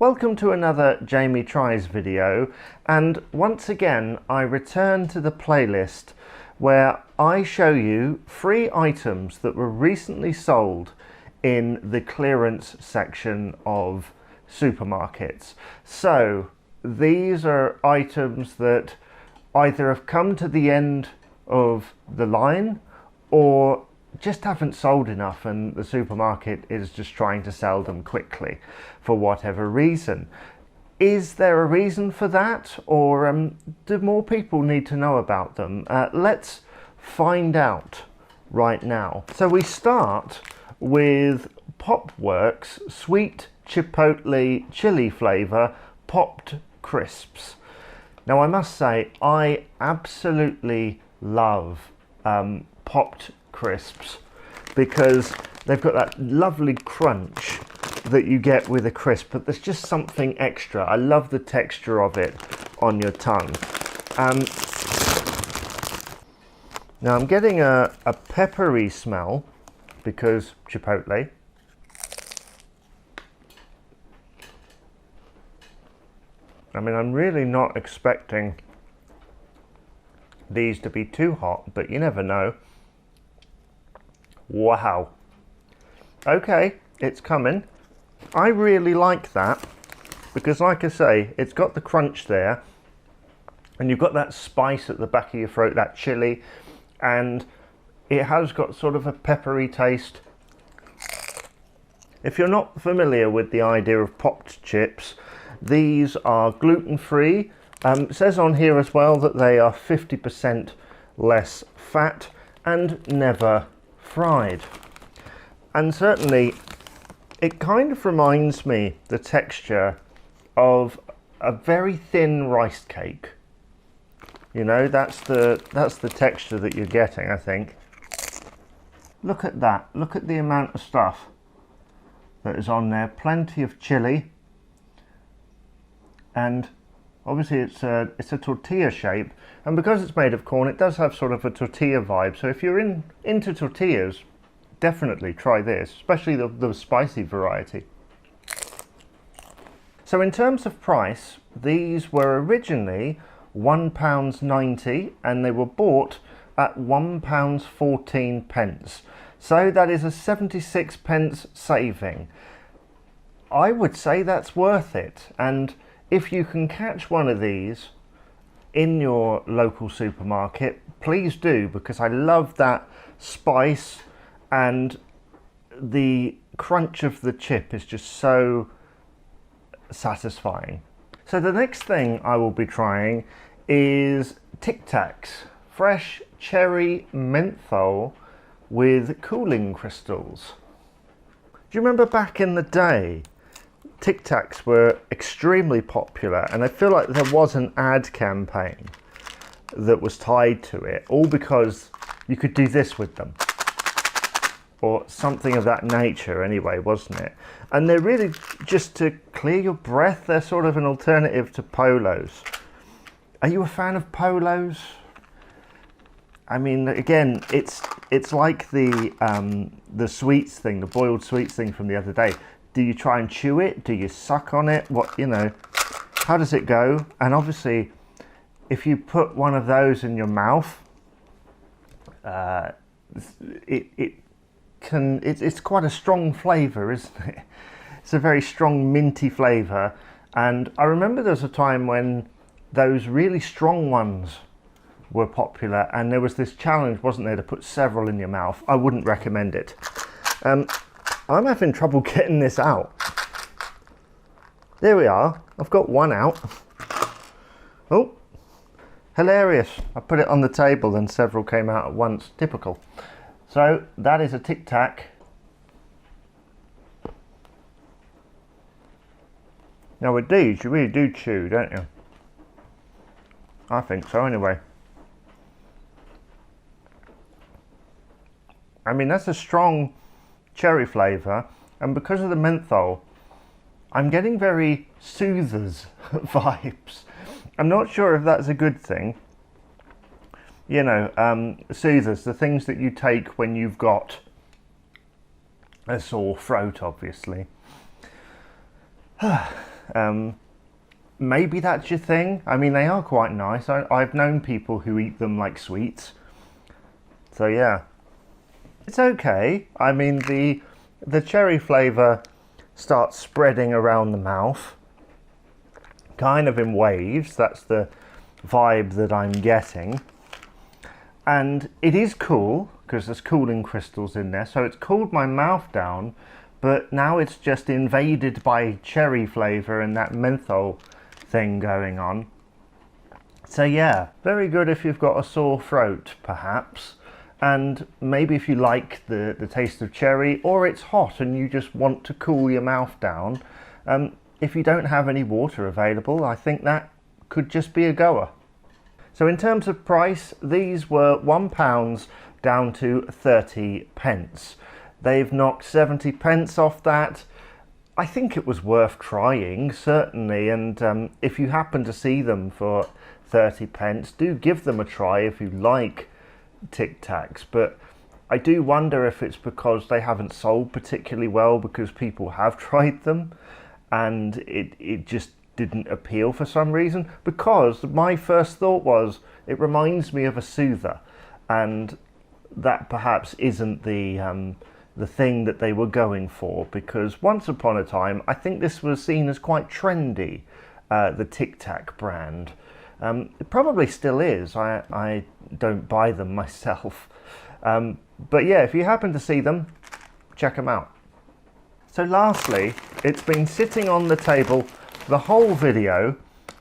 Welcome to another Jamie Tries video, and once again I return to the playlist where I show you 3 items that were recently sold in the clearance section of supermarkets. So these are items that either have come to the end of the line or just haven't sold enough and the supermarket is just trying to sell them quickly for whatever reason. Is there a reason for that, or do more people need to know about them? Let's find out right now. So we start with Popworks Sweet Chipotle Chili Flavour Popped Crisps. Now I must say I absolutely love popped crisps because they've got that lovely crunch that you get with a crisp, but there's just something extra. I love the texture of it on your tongue. Now I'm getting a peppery smell because Chipotle. I mean, I'm really not expecting these to be too hot, but you never know. Wow. Okay, it's coming. I really like that because, like I say, it's got the crunch there and you've got that spice at the back of your throat, that chili, and it has got sort of a peppery taste. If you're not familiar with the idea of popped chips, these are gluten-free. It says on here as well that they are 50% less fat and never fried. And certainly it kind of reminds me the texture of a very thin rice cake. You know, that's the texture that you're getting, I think. Look at that. Look at the amount of stuff that is on there. Plenty of chili, and obviously it's a tortilla shape, and because it's made of corn it does have sort of a tortilla vibe. So if you're into tortillas, definitely try this, especially the spicy variety. So in terms of price, these were originally £1.90 and they were bought at £1.14. So that is a 76p saving. I would say that's worth it, and if you can catch one of these in your local supermarket, please do, because I love that spice and the crunch of the chip is just so satisfying. So the next thing I will be trying is Tacs Fresh Cherry Menthol with cooling crystals. Do you remember back in the day Tacs were extremely popular, and I feel like there was an ad campaign that was tied to it, all because you could do this with them, or something of that nature anyway, wasn't it? And they're really just to clear your breath. They're sort of an alternative to polos. Are you a fan of polos? I mean, again, it's like the sweets thing, the boiled sweets thing from the other day. Do you try and chew it? Do you suck on it? What, you know, how does it go? And obviously, if you put one of those in your mouth, it's quite a strong flavour, isn't it? It's a very strong minty flavour. And I remember there was a time when those really strong ones were popular, and there was this challenge, wasn't there, to put several in your mouth. I wouldn't recommend it. I'm having trouble getting this out. There we are. I've got one out. Oh, hilarious. I put it on the table and several came out at once. Typical. So that is a Tic Tac. Now with these, you really do chew, don't you? I think so anyway. I mean, that's a strong cherry flavour, and because of the menthol, I'm getting very soothers vibes. I'm not sure if that's a good thing. You know, soothers, the things that you take when you've got a sore throat, obviously. Maybe that's your thing. I mean, they are quite nice. I've known people who eat them like sweets. So yeah, it's okay. I mean, the cherry flavour starts spreading around the mouth, kind of in waves. That's the vibe that I'm getting. And it is cool, because there's cooling crystals in there, so it's cooled my mouth down, but now it's just invaded by cherry flavour and that menthol thing going on. So yeah, very good if you've got a sore throat, perhaps, and maybe if you like the taste of cherry, or it's hot and you just want to cool your mouth down. If you don't have any water available, I think that could just be a goer. So in terms of price, these were £1 down to 30 pence. They've knocked 70 pence off that. I think it was worth trying, certainly, and if you happen to see them for 30 pence, do give them a try if you like Tic Tacs. But I do wonder if it's because they haven't sold particularly well, because people have tried them and it just didn't appeal for some reason. Because my first thought was, it reminds me of a soother, and that perhaps isn't the thing that they were going for, because once upon a time I think this was seen as quite trendy, the Tic Tac brand. It probably still is. I don't buy them myself, but yeah, if you happen to see them, check them out. So lastly, it's been sitting on the table the whole video,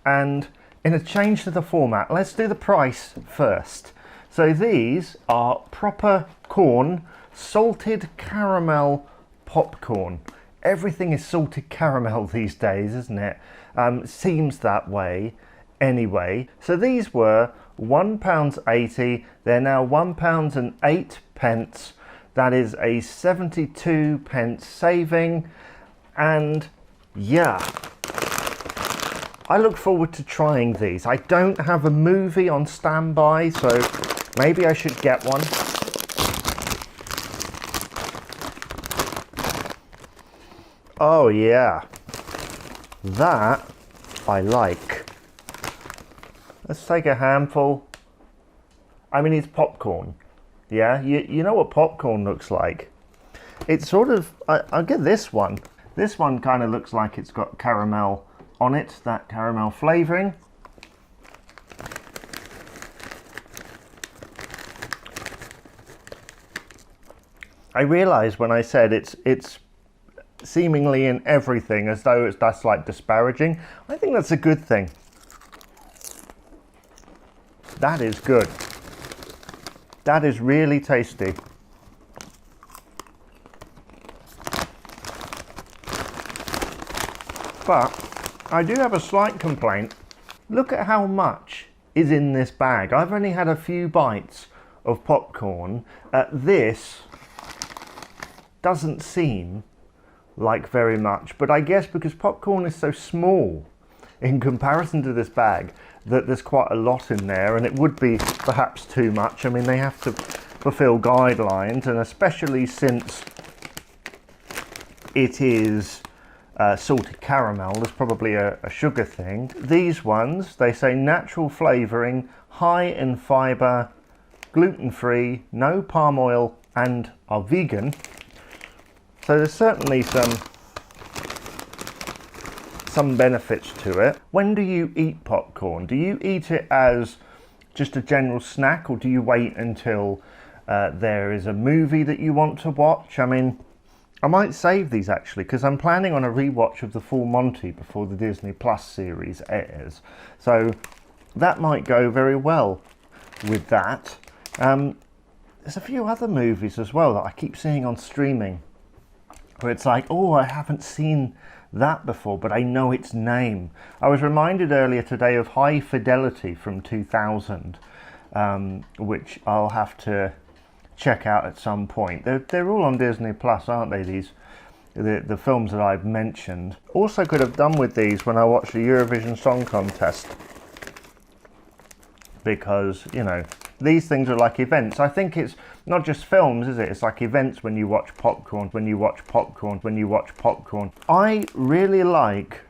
and in a change to the format, let's do the price first. So these are proper corn, salted caramel popcorn. Everything is salted caramel these days, isn't it? Seems that way anyway. So these were £1.80. They're now £1.08. That is a 72 pence saving. And yeah, I look forward to trying these. I don't have a movie on standby, so maybe I should get one. Oh yeah, that I like. Let's take a handful. I mean, it's popcorn. Yeah, you know what popcorn looks like. It's sort of, I'll get this one. This one kind of looks like it's got caramel on it, that caramel flavouring. I realised when I said it's seemingly in everything, as though that's like disparaging. I think that's a good thing. That is good. That is really tasty. But I do have a slight complaint. Look at how much is in this bag. I've only had a few bites of popcorn. This doesn't seem like very much, but I guess because popcorn is so small in comparison to this bag, that there's quite a lot in there, and it would be perhaps too much. I mean, they have to fulfill guidelines, and especially since it is salted caramel, there's probably a sugar thing. These ones, they say natural flavouring, high in fibre, gluten-free, no palm oil, and are vegan. So there's certainly some benefits to it. When do you eat popcorn? Do you eat it as just a general snack, or do you wait until there is a movie that you want to watch? I mean, I might save these actually, because I'm planning on a rewatch of the Full Monty before the Disney Plus series airs. So that might go very well with that. There's a few other movies as well that I keep seeing on streaming, where it's like, oh, I haven't seen that before, but I know its name. I was reminded earlier today of High Fidelity from 2000, which I'll have to check out at some point. They're all on Disney Plus, aren't they, the films that I've mentioned. Also could have done with these when I watched the Eurovision Song Contest, because, you know, these things are like events. I think it's not just films, is it? It's like events when you watch popcorn, when you watch popcorn, when you watch popcorn. I really like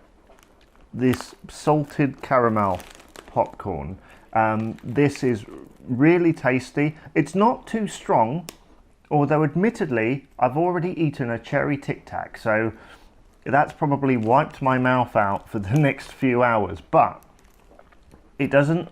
this salted caramel popcorn. This is really tasty. It's not too strong, although admittedly I've already eaten a cherry Tic Tac, so that's probably wiped my mouth out for the next few hours, but it doesn't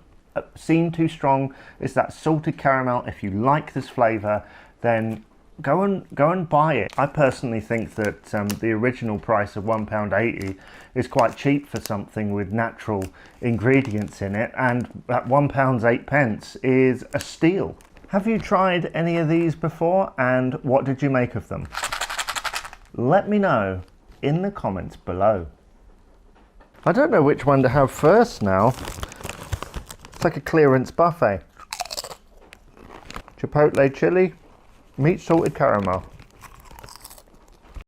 seem too strong. It's that salted caramel. If you like this flavour, then go and buy it. I personally think that the original price of £1.80 is quite cheap for something with natural ingredients in it, and at £1.08 is a steal. Have you tried any of these before, and what did you make of them? Let me know in the comments below. I don't know which one to have first now. It's like a clearance buffet. Chipotle chili, meat salted caramel.